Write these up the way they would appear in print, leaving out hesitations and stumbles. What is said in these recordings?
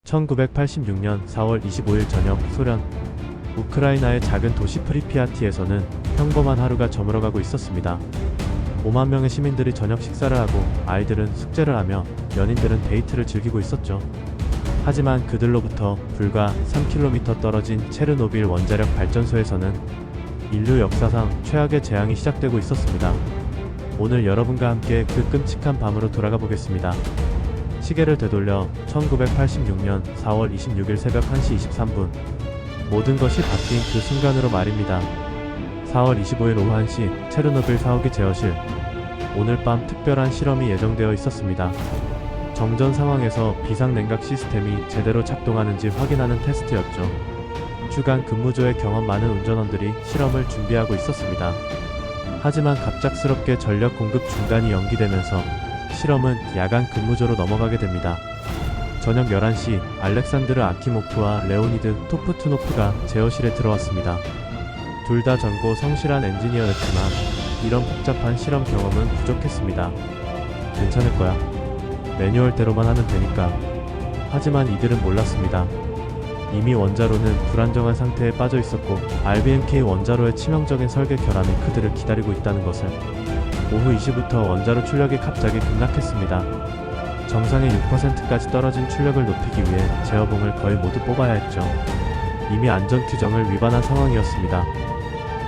1986년 4월 25일 저녁 소련 우크라이나의 작은 도시 프리피아티에서는 평범한 하루가 저물어가고 있었습니다. 5만 명의 시민들이 저녁 식사를 하고 아이들은 숙제를 하며 연인들은 데이트를 즐기고 있었죠. 하지만 그들로부터 불과 3km 떨어진 체르노빌 원자력 발전소에서는 인류 역사상 최악의 재앙이 시작되고 있었습니다. 오늘 여러분과 함께 그 끔찍한 밤으로 돌아가 보겠습니다. 시계를 되돌려 1986년 4월 26일 새벽 1시 23분 모든 것이 바뀐 그 순간으로 말입니다. 4월 25일 오후 1시 체르노빌 4호기 제어실. 오늘 밤 특별한 실험이 예정되어 있었습니다. 정전 상황에서 비상냉각 시스템이 제대로 작동하는지 확인하는 테스트였죠. 주간 근무조의 경험 많은 운전원들이 실험을 준비하고 있었습니다. 하지만 갑작스럽게 전력 공급 중단이 연기되면서 실험은 야간 근무조로 넘어가게 됩니다. 저녁 11시 알렉산드르 아키모프와 레오니드 토프투노프가 제어실에 들어왔습니다. 둘 다 젊고 성실한 엔지니어였지만 이런 복잡한 실험 경험은 부족했습니다. 괜찮을 거야. 매뉴얼대로만 하면 되니까. 하지만 이들은 몰랐습니다. 이미 원자로는 불안정한 상태에 빠져 있었고 RBMK 원자로의 치명적인 설계 결함이 그들을 기다리고 있다는 것을. 오후 2시부터 원자로 출력이 갑자기 급락했습니다. 정상의 6%까지 떨어진 출력을 높이기 위해 제어봉을 거의 모두 뽑아야 했죠. 이미 안전 규정을 위반한 상황이었습니다.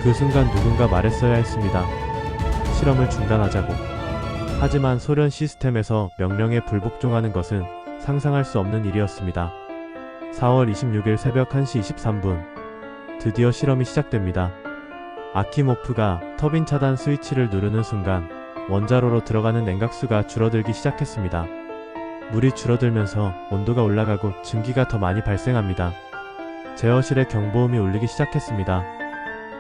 그 순간 누군가 말했어야 했습니다. 실험을 중단하자고. 하지만 소련 시스템에서 명령에 불복종하는 것은 상상할 수 없는 일이었습니다. 4월 26일 새벽 1시 23분 드디어 실험이 시작됩니다. 아키모프가 터빈 차단 스위치를 누르는 순간 원자로로 들어가는 냉각수가 줄어들기 시작했습니다. 물이 줄어들면서 온도가 올라가고 증기가 더 많이 발생합니다. 제어실에 경보음이 울리기 시작했습니다.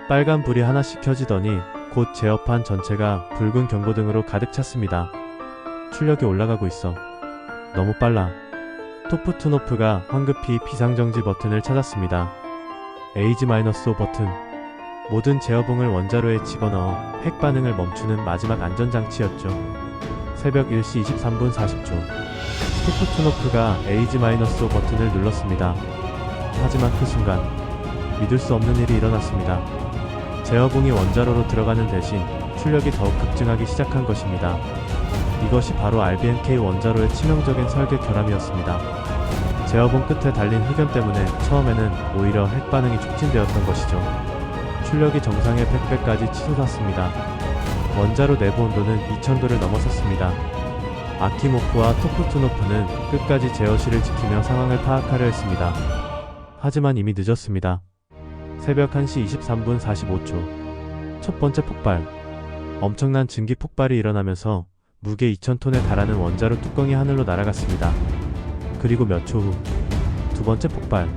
빨간 불이 하나씩 켜지더니 곧 제어판 전체가 붉은 경고등으로 가득 찼습니다. 출력이 올라가고 있어. 너무 빨라. 토프투노프가 황급히 비상정지 버튼을 찾았습니다. 에이지-5 버튼. 모든 제어봉을 원자로에 집어넣어 핵 반응을 멈추는 마지막 안전장치였죠. 새벽 1시 23분 40초. 토프투노프가 에이지-5 버튼을 눌렀습니다. 하지만 그 순간 믿을 수 없는 일이 일어났습니다. 제어봉이 원자로로 들어가는 대신 출력이 더욱 급증하기 시작한 것입니다. 이것이 바로 RBMK 원자로의 치명적인 설계 결함이었습니다. 제어봉 끝에 달린 흑연 때문에 처음에는 오히려 핵 반응이 촉진되었던 것이죠. 출력이 정상의 100배까지 치솟았습니다. 원자로 내부 온도는 2000도를 넘어섰습니다. 아키모프와 토프투노프는 끝까지 제어실을 지키며 상황을 파악하려 했습니다. 하지만 이미 늦었습니다. 새벽 1시 23분 45초. 첫 번째 폭발. 엄청난 증기 폭발이 일어나면서 무게 2000톤에 달하는 원자로 뚜껑이 하늘로 날아갔습니다. 그리고 몇 초 후 두 번째 폭발.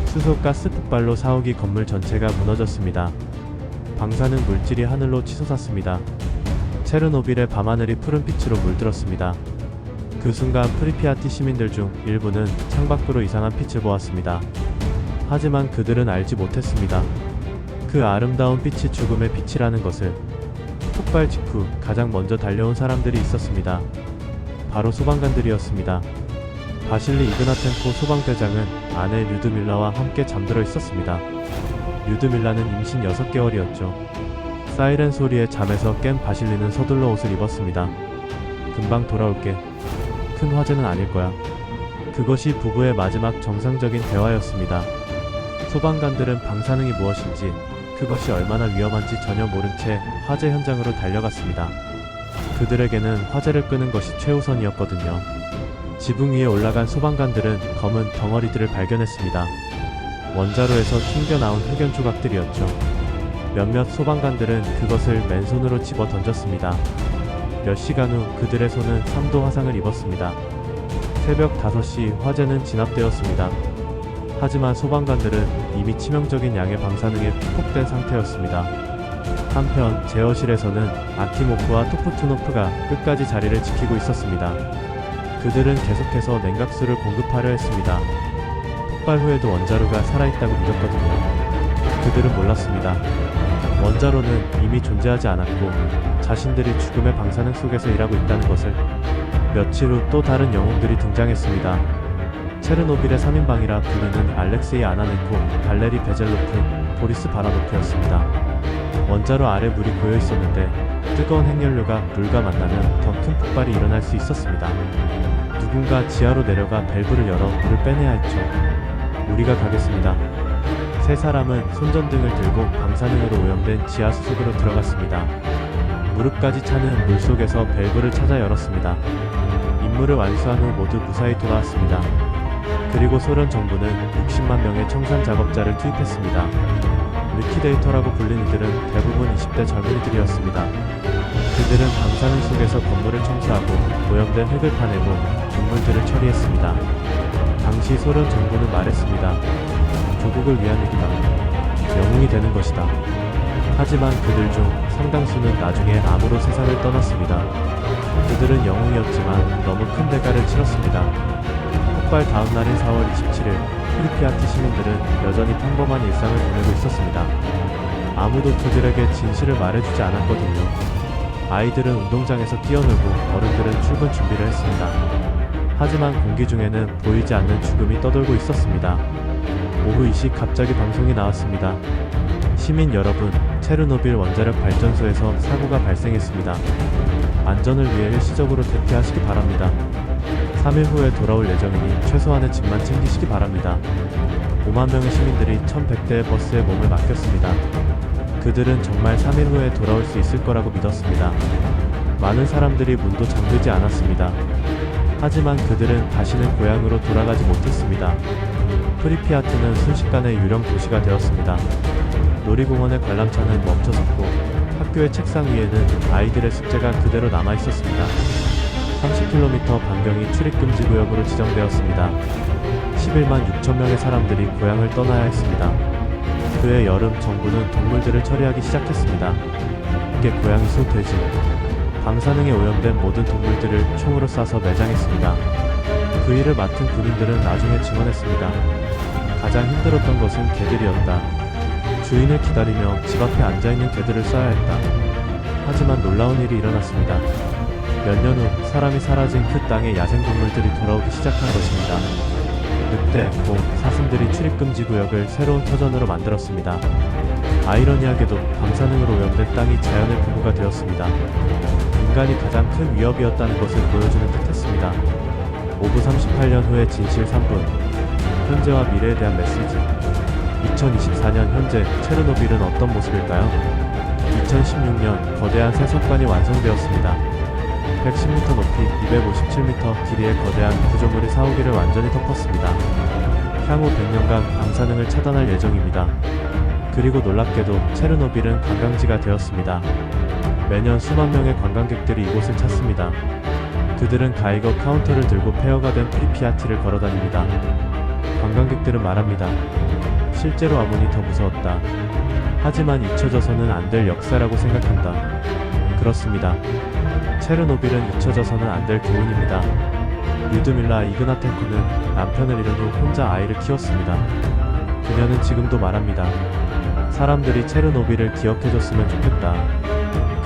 수소가스 폭발로 4호기 건물 전체가 무너졌습니다. 방사능 물질이 하늘로 치솟았습니다. 체르노빌의 밤하늘이 푸른빛으로 물들었습니다. 그 순간 프리피아티 시민들 중 일부는 창밖으로 이상한 빛을 보았습니다. 하지만 그들은 알지 못했습니다. 그 아름다운 빛이 죽음의 빛이라는 것을. 폭발 직후 가장 먼저 달려온 사람들이 있었습니다. 바로 소방관들이었습니다. 바실리 이그나텐코 소방대장은 아내 류드밀라와 함께 잠들어 있었습니다. 류드밀라는 임신 6개월이었죠. 사이렌 소리에 잠에서 깬 바실리는 서둘러 옷을 입었습니다. 금방 돌아올게. 큰 화재는 아닐 거야. 그것이 부부의 마지막 정상적인 대화였습니다. 소방관들은 방사능이 무엇인지, 그것이 얼마나 위험한지 전혀 모른 채 화재 현장으로 달려갔습니다. 그들에게는 화재를 끄는 것이 최우선이었거든요. 지붕 위에 올라간 소방관들은 검은 덩어리들을 발견했습니다. 원자로에서 튕겨나온 흑연 조각들이었죠. 몇몇 소방관들은 그것을 맨손으로 집어 던졌습니다. 몇 시간 후 그들의 손은 3도 화상을 입었습니다. 새벽 5시 화재는 진압되었습니다. 하지만 소방관들은 이미 치명적인 양의 방사능에 피폭된 상태였습니다. 한편 제어실에서는 아키모프와 토프투노프가 끝까지 자리를 지키고 있었습니다. 그들은 계속해서 냉각수를 공급하려 했습니다. 폭발 후에도 원자로가 살아있다고 믿었거든요. 그들은 몰랐습니다. 원자로는 이미 존재하지 않았고 자신들이 죽음의 방사능 속에서 일하고 있다는 것을. 며칠 후 또 다른 영웅들이 등장했습니다. 체르노빌의 3인방이라 불리는 알렉세이 아나넨코, 발레리 베젤로프, 보리스 바라노프였습니다. 원자로 아래 물이 고여 있었는데 뜨거운 핵연료가 물과 만나면 더 큰 폭발이 일어날 수 있었습니다. 누군가 지하로 내려가 밸브를 열어 물을 빼내야 했죠. 우리가 가겠습니다. 세 사람은 손전등을 들고 방사능으로 오염된 지하 수속으로 들어갔습니다. 무릎까지 차는 물속에서 밸브를 찾아 열었습니다. 임무를 완수한 후 모두 무사히 돌아왔습니다. 그리고 소련 정부는 60만 명의 청산 작업자를 투입했습니다. 리퀴데이터라고 불린 이들은 대부분 20대 젊은이들이었습니다. 그들은 방사능 속에서 건물을 청소하고 오염된 흙을 파내고 동물들을 처리했습니다. 당시 소련 정부는 말했습니다. 조국을 위한 일이다. 영웅이 되는 것이다. 하지만 그들 중 상당수는 나중에 암으로 세상을 떠났습니다. 그들은 영웅이었지만 너무 큰 대가를 치렀습니다. 폭발 다음 날인 4월 27일 프리피아티 시민들은 여전히 평범한 일상을 보내고 있었습니다. 아무도 그들에게 진실을 말해주지 않았거든요. 아이들은 운동장에서 뛰어놀고 어른들은 출근 준비를 했습니다. 하지만 공기 중에는 보이지 않는 죽음이 떠돌고 있었습니다. 오후 2시 갑자기 방송이 나왔습니다. 시민 여러분, 체르노빌 원자력 발전소에서 사고가 발생했습니다. 안전을 위해 일시적으로 대피하시기 바랍니다. 3일 후에 돌아올 예정이니 최소한의 짐만 챙기시기 바랍니다. 5만 명의 시민들이 1100대의 버스에 몸을 맡겼습니다. 그들은 정말 3일 후에 돌아올 수 있을 거라고 믿었습니다. 많은 사람들이 문도 잠그지 않았습니다. 하지만 그들은 다시는 고향으로 돌아가지 못했습니다. 프리피아트는 순식간에 유령 도시가 되었습니다. 놀이공원의 관람차는 멈춰섰고 학교의 책상 위에는 아이들의 숙제가 그대로 남아 있었습니다. 30km 반경이 출입금지 구역으로 지정되었습니다. 11만 6천 명의 사람들이 고향을 떠나야 했습니다. 그해 여름 정부는 동물들을 처리하기 시작했습니다. 이게 고양이, 소, 돼지, 방사능에 오염된 모든 동물들을 총으로 쏴서 매장했습니다. 그 일을 맡은 군인들은 나중에 증언했습니다. 가장 힘들었던 것은 개들이었다. 주인을 기다리며 집 앞에 앉아있는 개들을 쏴야 했다. 하지만 놀라운 일이 일어났습니다. 몇 년 후 사람이 사라진 그 땅에 야생동물들이 돌아오기 시작한 것입니다. 늑대, 곰, 사슴들이 출입금지 구역을 새로운 터전으로 만들었습니다. 아이러니하게도 방사능으로 오염된 땅이 자연의 보호가 되었습니다. 인간이 가장 큰 위협이었다는 것을 보여주는 듯했습니다. 5부 38년 후의 진실 3분. 현재와 미래에 대한 메시지. 2024년 현재 체르노빌은 어떤 모습일까요? 2016년 거대한 세석관이 완성되었습니다. 110m 높이 257m 길이의 거대한 구조물이 4호기를 완전히 덮었습니다. 향후 100년간 방사능을 차단할 예정입니다. 그리고 놀랍게도 체르노빌은 관광지가 되었습니다. 매년 수만 명의 관광객들이 이곳을 찾습니다. 그들은 가이거 카운터를 들고 폐허가 된 프리피아티를 걸어다닙니다. 관광객들은 말합니다. 실제로 아몬이 더 무서웠다. 하지만 잊혀져서는 안 될 역사라고 생각한다. 그렇습니다. 체르노빌은 잊혀져서는 안 될 교훈입니다. 류드밀라 이그나텐코는 남편을 잃은 후 혼자 아이를 키웠습니다. 그녀는 지금도 말합니다. 사람들이 체르노빌을 기억해줬으면 좋겠다.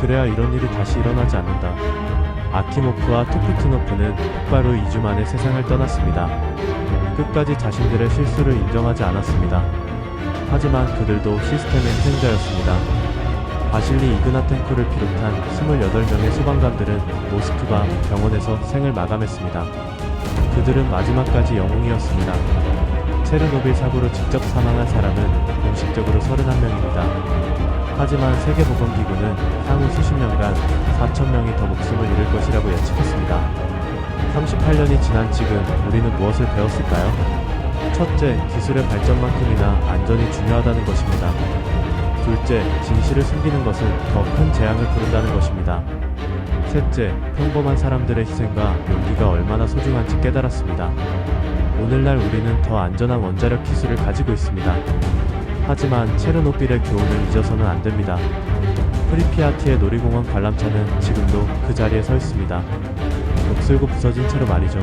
그래야 이런 일이 다시 일어나지 않는다. 아키모프와 토프투노프는 폭발 후 2주 만에 세상을 떠났습니다. 끝까지 자신들의 실수를 인정하지 않았습니다. 하지만 그들도 시스템의 희생자였습니다. 바실리 이그나텐코를 비롯한 28명의 소방관들은 모스크바 병원에서 생을 마감했습니다. 그들은 마지막까지 영웅이었습니다. 체르노빌 사고로 직접 사망한 사람은 공식적으로 31명입니다. 하지만 세계보건기구는 향후 수십 년간 4,000명이 더 목숨을 잃을 것이라고 예측했습니다. 38년이 지난 지금 우리는 무엇을 배웠을까요? 첫째, 기술의 발전만큼이나 안전이 중요하다는 것입니다. 둘째, 진실을 숨기는 것은 더 큰 재앙을 부른다는 것입니다. 셋째, 평범한 사람들의 희생과 용기가 얼마나 소중한지 깨달았습니다. 오늘날 우리는 더 안전한 원자력 기술을 가지고 있습니다. 하지만 체르노빌의 교훈을 잊어서는 안 됩니다. 프리피아티의 놀이공원 관람차는 지금도 그 자리에 서 있습니다. 녹슬고 부서진 채로 말이죠.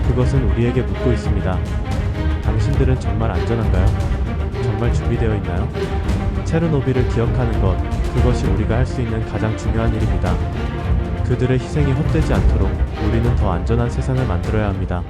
그것은 우리에게 묻고 있습니다. 당신들은 정말 안전한가요? 정말 준비되어 있나요? 체르노빌을 기억하는 것, 그것이 우리가 할 수 있는 가장 중요한 일입니다. 그들의 희생이 헛되지 않도록 우리는 더 안전한 세상을 만들어야 합니다.